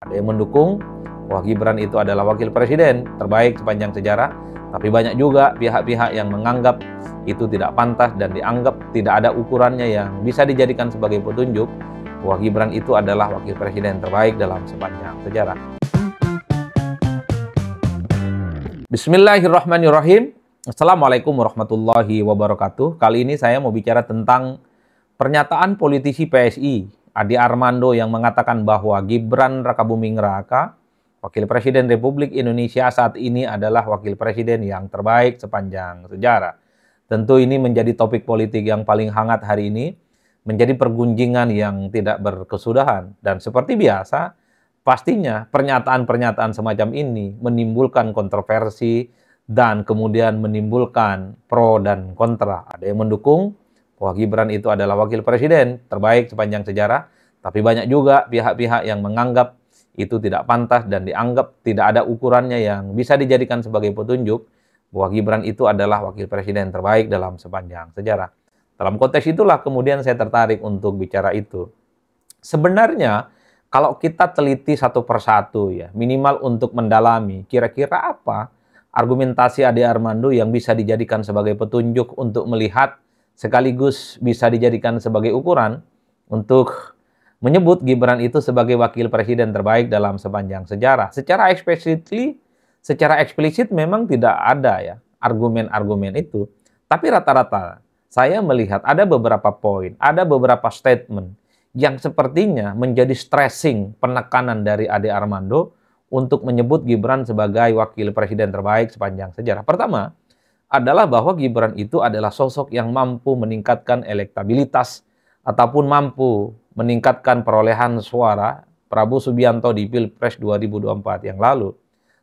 Ada yang mendukung bahwa Gibran itu adalah wakil presiden terbaik sepanjang sejarah, tapi banyak juga pihak-pihak yang menganggap itu tidak pantas dan dianggap tidak ada ukurannya yang bisa dijadikan sebagai petunjuk bahwa Gibran itu adalah wakil presiden terbaik dalam sepanjang sejarah. Bismillahirrahmanirrahim. Assalamualaikum warahmatullahi wabarakatuh. Kali ini saya mau bicara tentang pernyataan politisi PSI, Ade Armando, yang mengatakan bahwa Gibran Rakabuming Raka, Wakil Presiden Republik Indonesia saat ini adalah wakil presiden yang terbaik sepanjang sejarah. Tentu ini menjadi topik politik yang paling hangat hari ini, menjadi pergunjingan yang tidak berkesudahan. Dan seperti biasa, pastinya pernyataan-pernyataan semacam ini menimbulkan kontroversi dan kemudian menimbulkan pro dan kontra. Ada yang mendukung bahwa Gibran itu adalah wakil presiden terbaik sepanjang sejarah, tapi banyak juga pihak-pihak yang menganggap itu tidak pantas dan dianggap tidak ada ukurannya yang bisa dijadikan sebagai petunjuk bahwa Gibran itu adalah wakil presiden terbaik dalam sepanjang sejarah. Dalam konteks itulah kemudian saya tertarik untuk bicara itu. Sebenarnya kalau kita teliti satu persatu ya, minimal untuk mendalami kira-kira apa argumentasi Ade Armando yang bisa dijadikan sebagai petunjuk untuk melihat sekaligus bisa dijadikan sebagai ukuran untuk menyebut Gibran itu sebagai wakil presiden terbaik dalam sepanjang sejarah. Secara eksplisit memang tidak ada ya argumen-argumen itu. Tapi rata-rata saya melihat ada beberapa poin, ada beberapa statement yang sepertinya menjadi stressing penekanan dari Ade Armando untuk menyebut Gibran sebagai wakil presiden terbaik sepanjang sejarah. Pertama adalah bahwa Gibran itu adalah sosok yang mampu meningkatkan elektabilitas ataupun mampu meningkatkan perolehan suara Prabowo Subianto di Pilpres 2024 yang lalu.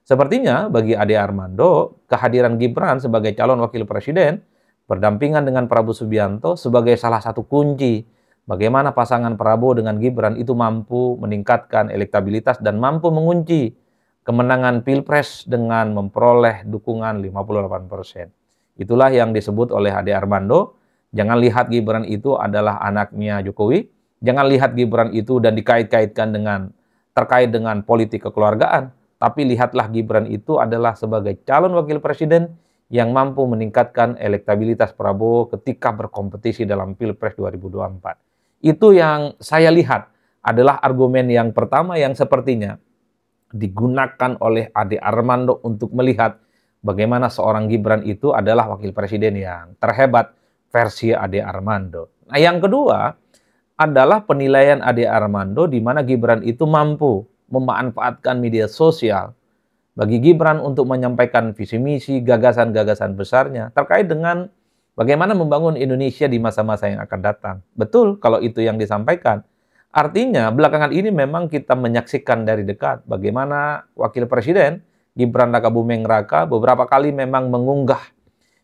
Sepertinya bagi Ade Armando, kehadiran Gibran sebagai calon wakil presiden berdampingan dengan Prabowo Subianto sebagai salah satu kunci bagaimana pasangan Prabowo dengan Gibran itu mampu meningkatkan elektabilitas dan mampu mengunci kemenangan Pilpres dengan memperoleh dukungan 58%. Itulah yang disebut oleh Ade Armando. Jangan lihat Gibran itu adalah anaknya Jokowi. Jangan lihat Gibran itu dan dikait-kaitkan terkait dengan politik kekeluargaan. Tapi lihatlah Gibran itu adalah sebagai calon wakil presiden yang mampu meningkatkan elektabilitas Prabowo ketika berkompetisi dalam Pilpres 2024. Itu yang saya lihat adalah argumen yang pertama yang sepertinya digunakan oleh Ade Armando untuk melihat bagaimana seorang Gibran itu adalah wakil presiden yang terhebat versi Ade Armando. Nah, yang kedua adalah penilaian Ade Armando di mana Gibran itu mampu memanfaatkan media sosial bagi Gibran untuk menyampaikan visi misi, gagasan-gagasan besarnya terkait dengan bagaimana membangun Indonesia di masa-masa yang akan datang. Betul kalau itu yang disampaikan. Artinya belakangan ini memang kita menyaksikan dari dekat bagaimana wakil presiden Gibran Rakabuming Raka beberapa kali memang mengunggah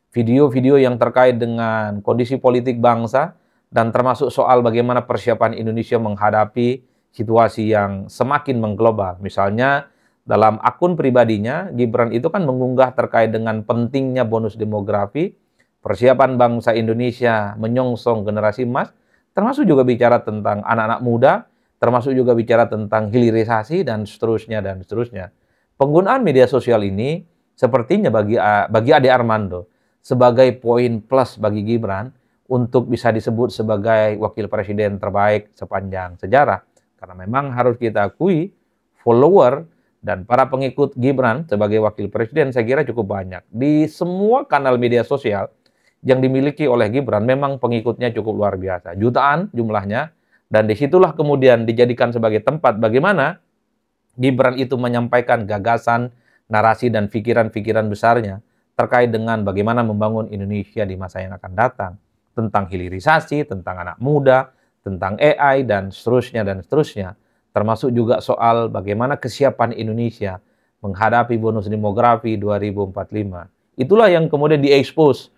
video-video yang terkait dengan kondisi politik bangsa dan termasuk soal bagaimana persiapan Indonesia menghadapi situasi yang semakin mengglobal. Misalnya dalam akun pribadinya Gibran itu kan mengunggah terkait dengan pentingnya bonus demografi, persiapan bangsa Indonesia menyongsong generasi emas, termasuk juga bicara tentang anak-anak muda, termasuk juga bicara tentang hilirisasi dan seterusnya dan seterusnya. Penggunaan media sosial ini sepertinya bagi Ade Armando sebagai poin plus bagi Gibran untuk bisa disebut sebagai wakil presiden terbaik sepanjang sejarah. Karena memang harus kita akui follower dan para pengikut Gibran sebagai wakil presiden saya kira cukup banyak. Di semua kanal media sosial yang dimiliki oleh Gibran memang pengikutnya cukup luar biasa. Jutaan jumlahnya, dan disitulah kemudian dijadikan sebagai tempat bagaimana Gibran itu menyampaikan gagasan, narasi, dan pikiran-pikiran besarnya terkait dengan bagaimana membangun Indonesia di masa yang akan datang. Tentang hilirisasi, tentang anak muda, tentang AI, dan seterusnya, dan seterusnya. Termasuk juga soal bagaimana kesiapan Indonesia menghadapi bonus demografi 2045. Itulah yang kemudian diekspos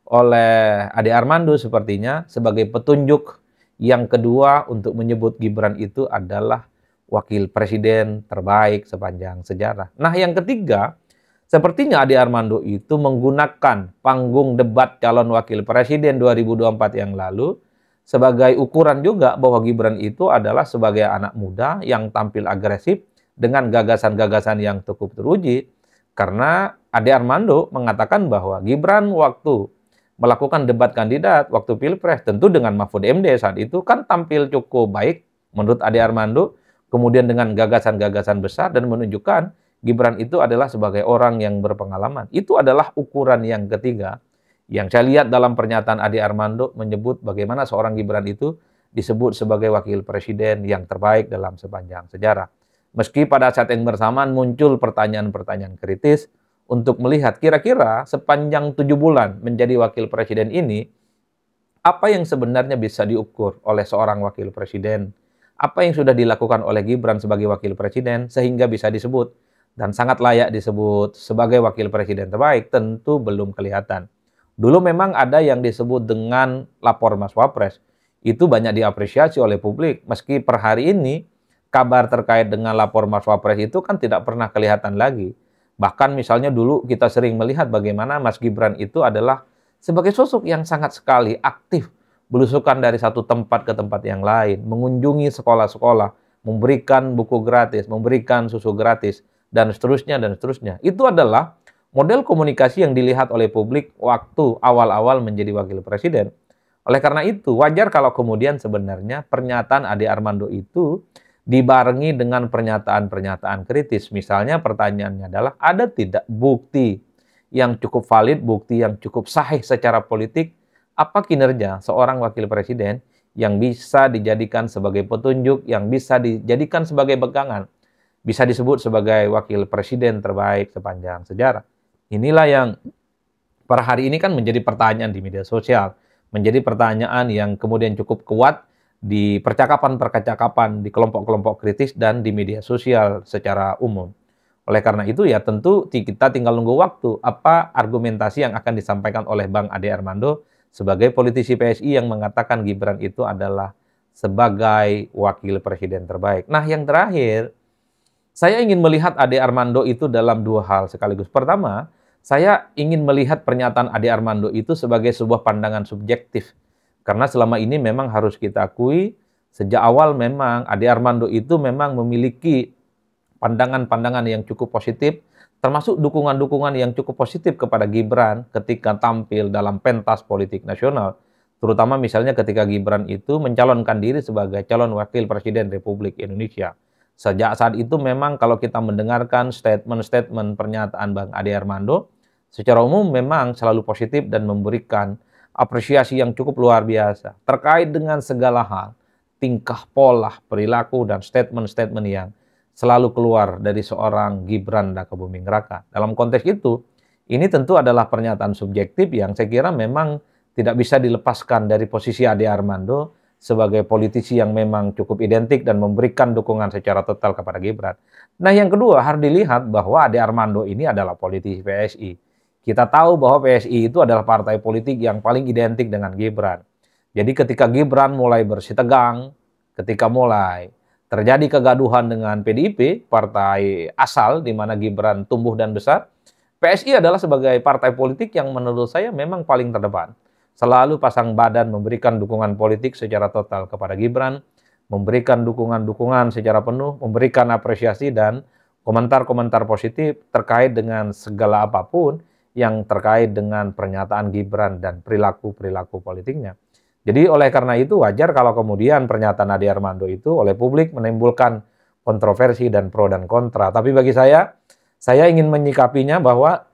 oleh Ade Armando sepertinya sebagai petunjuk yang kedua untuk menyebut Gibran itu adalah wakil presiden terbaik sepanjang sejarah. Nah, yang ketiga, sepertinya Ade Armando itu menggunakan panggung debat calon wakil presiden 2024 yang lalu sebagai ukuran juga bahwa Gibran itu adalah sebagai anak muda yang tampil agresif, dengan gagasan-gagasan yang cukup teruji. Karena Ade Armando mengatakan bahwa Gibran waktu melakukan debat kandidat waktu Pilpres, tentu dengan Mahfud MD saat itu kan tampil cukup baik menurut Ade Armando, kemudian dengan gagasan-gagasan besar dan menunjukkan Gibran itu adalah sebagai orang yang berpengalaman. Itu adalah ukuran yang ketiga yang saya lihat dalam pernyataan Ade Armando menyebut bagaimana seorang Gibran itu disebut sebagai wakil presiden yang terbaik dalam sepanjang sejarah. Meski pada saat yang bersamaan muncul pertanyaan-pertanyaan kritis untuk melihat kira-kira sepanjang 7 bulan menjadi wakil presiden ini, apa yang sebenarnya bisa diukur oleh seorang wakil presiden? Apa yang sudah dilakukan oleh Gibran sebagai wakil presiden sehingga bisa disebut dan sangat layak disebut sebagai wakil presiden terbaik? Tentu belum kelihatan. Dulu memang ada yang disebut dengan lapor Mas Wapres. Itu banyak diapresiasi oleh publik. Meski per hari ini kabar terkait dengan lapor Mas Wapres itu kan tidak pernah kelihatan lagi. Bahkan misalnya dulu kita sering melihat bagaimana Mas Gibran itu adalah sebagai sosok yang sangat sekali aktif belusukan dari satu tempat ke tempat yang lain, mengunjungi sekolah-sekolah, memberikan buku gratis, memberikan susu gratis, dan seterusnya, dan seterusnya. Itu adalah model komunikasi yang dilihat oleh publik waktu awal-awal menjadi wakil presiden. Oleh karena itu, wajar kalau kemudian sebenarnya pernyataan Ade Armando itu dibarengi dengan pernyataan-pernyataan kritis. Misalnya pertanyaannya adalah, ada tidak bukti yang cukup valid, bukti yang cukup sahih secara politik, apa kinerja seorang wakil presiden yang bisa dijadikan sebagai petunjuk, yang bisa dijadikan sebagai pegangan, bisa disebut sebagai wakil presiden terbaik sepanjang sejarah. Inilah yang per hari ini kan menjadi pertanyaan di media sosial, menjadi pertanyaan yang kemudian cukup kuat di percakapan-percakapan, di kelompok-kelompok kritis, dan di media sosial secara umum. Oleh karena itu ya tentu kita tinggal nunggu waktu apa argumentasi yang akan disampaikan oleh Bang Ade Armando sebagai politisi PSI yang mengatakan Gibran itu adalah sebagai wakil presiden terbaik. Nah yang terakhir, saya ingin melihat Ade Armando itu dalam dua hal sekaligus. Pertama, saya ingin melihat pernyataan Ade Armando itu sebagai sebuah pandangan subjektif. Karena selama ini memang harus kita akui, sejak awal memang Ade Armando itu memang memiliki pandangan-pandangan yang cukup positif, termasuk dukungan-dukungan yang cukup positif kepada Gibran ketika tampil dalam pentas politik nasional. Terutama misalnya ketika Gibran itu mencalonkan diri sebagai calon wakil presiden Republik Indonesia. Sejak saat itu memang kalau kita mendengarkan statement-statement pernyataan Bang Ade Armando, secara umum memang selalu positif dan memberikan apresiasi yang cukup luar biasa terkait dengan segala hal, tingkah, pola, perilaku, dan statement-statement yang selalu keluar dari seorang Gibran Rakabuming Raka. Dalam konteks itu, ini tentu adalah pernyataan subjektif yang saya kira memang tidak bisa dilepaskan dari posisi Ade Armando sebagai politisi yang memang cukup identik dan memberikan dukungan secara total kepada Gibran. Nah yang kedua harus dilihat bahwa Ade Armando ini adalah politisi PSI. Kita tahu bahwa PSI itu adalah partai politik yang paling identik dengan Gibran. Jadi ketika Gibran mulai bersih tegang, ketika mulai terjadi kegaduhan dengan PDIP, partai asal di mana Gibran tumbuh dan besar, PSI adalah sebagai partai politik yang menurut saya memang paling terdepan. Selalu pasang badan memberikan dukungan politik secara total kepada Gibran, memberikan dukungan-dukungan secara penuh, memberikan apresiasi dan komentar-komentar positif terkait dengan segala apapun yang terkait dengan pernyataan Gibran dan perilaku-perilaku politiknya. Jadi oleh karena itu wajar kalau kemudian pernyataan Ade Armando itu oleh publik menimbulkan kontroversi dan pro dan kontra. Tapi bagi saya ingin menyikapinya bahwa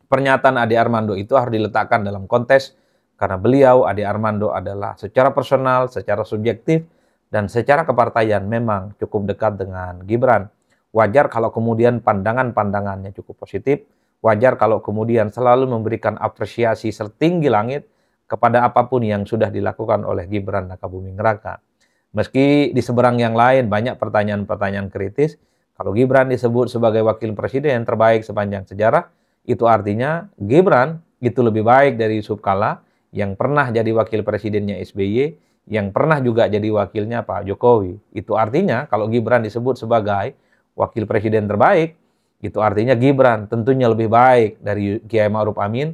pernyataan Ade Armando itu harus diletakkan dalam konteks karena beliau, Ade Armando, adalah secara personal, secara subjektif, dan secara kepartaian memang cukup dekat dengan Gibran. Wajar kalau kemudian pandangan-pandangannya cukup positif, wajar kalau kemudian selalu memberikan apresiasi setinggi langit kepada apapun yang sudah dilakukan oleh Gibran Rakabuming Raka. Meski di seberang yang lain banyak pertanyaan-pertanyaan kritis, kalau Gibran disebut sebagai wakil presiden terbaik sepanjang sejarah, itu artinya Gibran itu lebih baik dari Yusuf Kalla yang pernah jadi wakil presidennya SBY, yang pernah juga jadi wakilnya Pak Jokowi. Itu artinya kalau Gibran disebut sebagai wakil presiden terbaik, itu artinya Gibran tentunya lebih baik dari Kiai Ma'ruf Amin,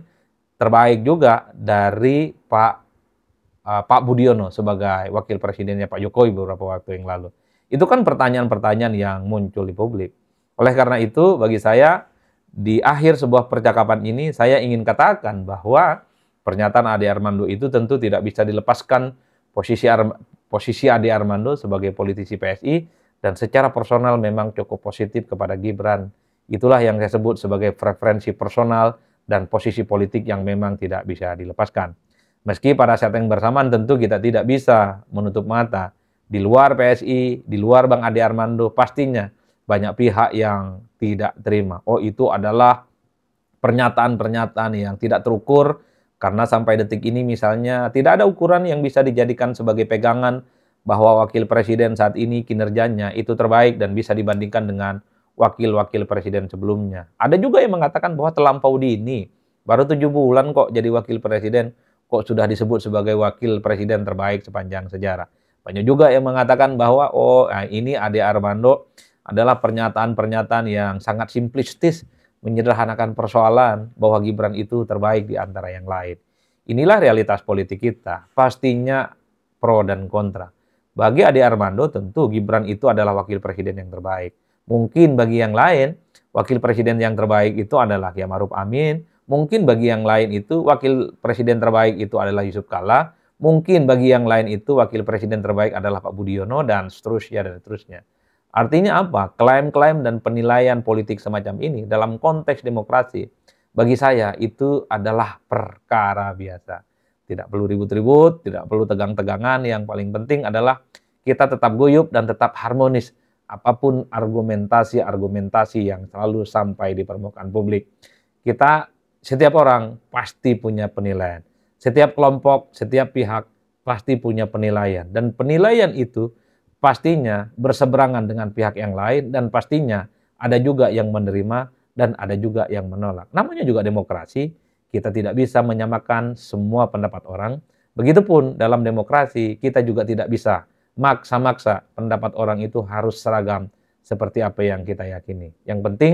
terbaik juga dari Pak Budiono sebagai wakil presidennya Pak Jokowi beberapa waktu yang lalu. Itu kan pertanyaan-pertanyaan yang muncul di publik. Oleh karena itu, bagi saya, di akhir sebuah percakapan ini, saya ingin katakan bahwa pernyataan Ade Armando itu tentu tidak bisa dilepaskan posisi Ade Armando sebagai politisi PSI, dan secara personal memang cukup positif kepada Gibran. Itulah yang saya sebut sebagai preferensi personal dan posisi politik yang memang tidak bisa dilepaskan. Meski pada saat yang bersamaan tentu kita tidak bisa menutup mata, di luar PSI, di luar Bang Ade Armando, pastinya banyak pihak yang tidak terima. Oh, itu adalah pernyataan-pernyataan yang tidak terukur, karena sampai detik ini misalnya tidak ada ukuran yang bisa dijadikan sebagai pegangan bahwa wakil presiden saat ini kinerjanya itu terbaik dan bisa dibandingkan dengan wakil-wakil presiden sebelumnya. Ada juga yang mengatakan bahwa terlampau dini, baru 7 bulan kok jadi wakil presiden, kok sudah disebut sebagai wakil presiden terbaik sepanjang sejarah. Banyak juga yang mengatakan bahwa ini Ade Armando adalah pernyataan-pernyataan yang sangat simplistis, menyederhanakan persoalan bahwa Gibran itu terbaik di antara yang lain. Inilah realitas politik kita, pastinya pro dan kontra. Bagi Ade Armando tentu Gibran itu adalah wakil presiden yang terbaik. Mungkin bagi yang lain, wakil presiden yang terbaik itu adalah Kiai Ma'ruf Amin. Mungkin bagi yang lain itu wakil presiden terbaik itu adalah Yusuf Kalla. Mungkin bagi yang lain itu wakil presiden terbaik adalah Pak Budiono, dan seterusnya dan seterusnya. Artinya apa? Klaim-klaim dan penilaian politik semacam ini dalam konteks demokrasi, bagi saya itu adalah perkara biasa. Tidak perlu ribut-ribut, tidak perlu tegang-tegangan. Yang paling penting adalah kita tetap guyup dan tetap harmonis. Apapun argumentasi-argumentasi yang selalu sampai di permukaan publik. Setiap orang pasti punya penilaian. Setiap kelompok, setiap pihak pasti punya penilaian. Dan penilaian itu pastinya berseberangan dengan pihak yang lain, dan pastinya ada juga yang menerima dan ada juga yang menolak. Namanya juga demokrasi, kita tidak bisa menyamakan semua pendapat orang. Begitupun dalam demokrasi, kita juga tidak bisa maksa-maksa pendapat orang itu harus seragam seperti apa yang kita yakini. Yang penting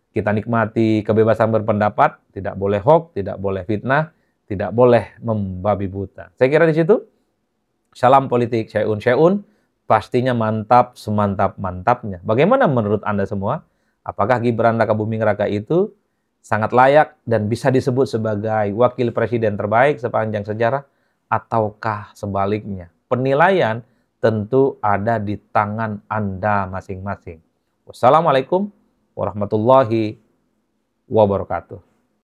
kita nikmati kebebasan berpendapat, tidak boleh hoax, tidak boleh fitnah, tidak boleh membabi buta. Saya kira di situ. Salam politik Syaun, pastinya mantap semantap-mantapnya. Bagaimana menurut Anda semua? Apakah Gibran Rakabuming Raka itu sangat layak dan bisa disebut sebagai wakil presiden terbaik sepanjang sejarah, ataukah sebaliknya? Penilaian tentu ada di tangan Anda masing-masing. Wassalamualaikum warahmatullahi wabarakatuh.